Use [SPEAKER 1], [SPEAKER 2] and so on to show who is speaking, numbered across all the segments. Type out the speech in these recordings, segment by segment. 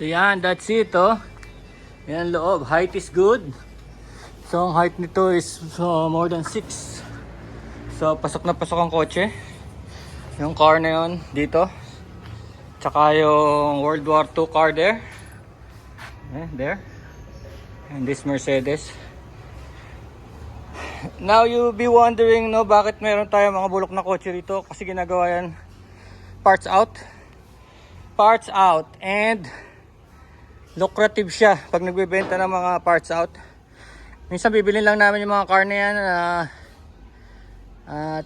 [SPEAKER 1] So yan, that's it Yan loob, height is good. So ang height nito is more than 6. So pasok na pasok ang kotse. Yung car na yun dito. Tsaka yung World War II car there. There. And this Mercedes. Now you'll be wondering bakit meron tayo mga bulok na kotse rito. Kasi ginagawa yan parts out. Parts out. And lucrative siya pag nagbebenta ng mga parts out. Minsan bibilin lang namin yung mga car na yan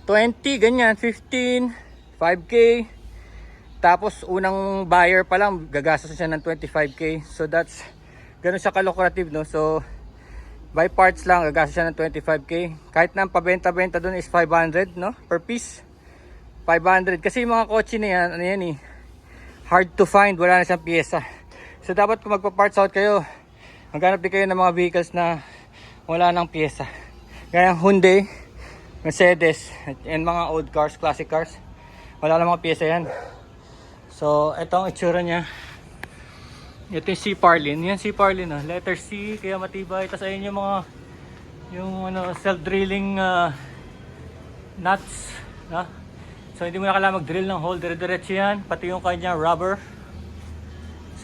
[SPEAKER 1] 20, ganyan, 15, 5K. Tapos unang buyer pa lang gagastos siya ng 25K. So that's ganun siya ka-lucrative, no? So by parts lang gagastos siya ng 25K. Kahit na ang pabenta-benta doon is 500, no? Per piece. 500 kasi yung mga kotse na yan, ano yan hard to find, wala na siyang pyesa. So dapat kung magpa-parts out kayo, maghanap din kayo ng mga vehicles na wala nang pyesa. Gaya ng Hyundai, Mercedes, and mga old cars, classic cars. Wala nang mga pyesa yan. So ito ang itsura niya. Ito yung C Parlin. Yan C Parlin, letter C, kaya matibay. Tapos ayun yung mga self-drilling nuts. So hindi mo na kailangan mag-drill ng hole, dire-diretso yan. Pati yung kanya rubber.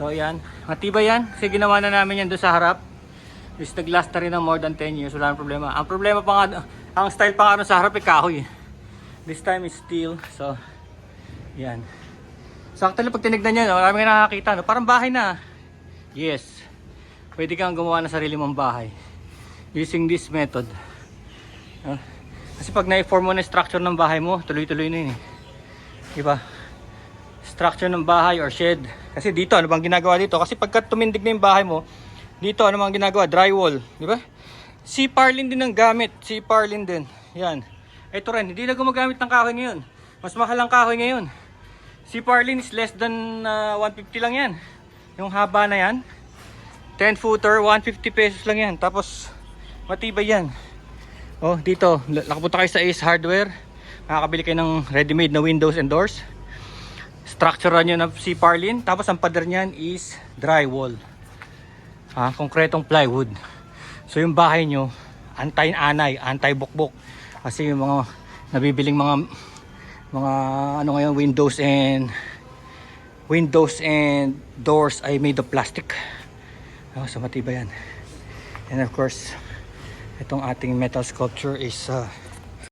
[SPEAKER 1] So yan, matibay yan. Kasi ginawa na namin yan doon sa harap. Is nag-last na rin ng more than 10 years. Wala nang problema. Ang problema pa nga, ang style pa nga sa harap kahoy. This time is steel. So yan. So actually pag tinignan nyo, marami nga nakakita. Parang bahay na. Yes. Pwede kang gumawa ng sarili mong bahay using this method. Kasi pag na-form mo na structure ng bahay mo, tuloy-tuloy na yun diba? Structure ng bahay or shed. Kasi dito, ano bang ginagawa dito? Kasi pagka tumindig na yung bahay mo, dito, ano bang ginagawa? Drywall. Di ba? C Parlin din ang gamit. C Parlin din. Yan. Ito rin, hindi na gumagamit ng kahoy ngayon. Mas mahal ang kahoy ngayon. C Parlin is less than 150 lang yan. Yung haba na yan. 10 footer, 150 pesos lang yan. Tapos, matibay yan. Oh, dito, nakapunta kayo sa Ace Hardware. Makakabili kayo ng ready-made na windows and doors. Structure nyo na C Parlin. Tapos ang pader nyan is drywall. Konkretong plywood. So yung bahay nyo, anti-anay, anti-bukbok. Kasi yung mga nabibiling mga ano ngayon, windows and doors ay made of plastic. So matibay yan. And of course, itong ating metal sculpture is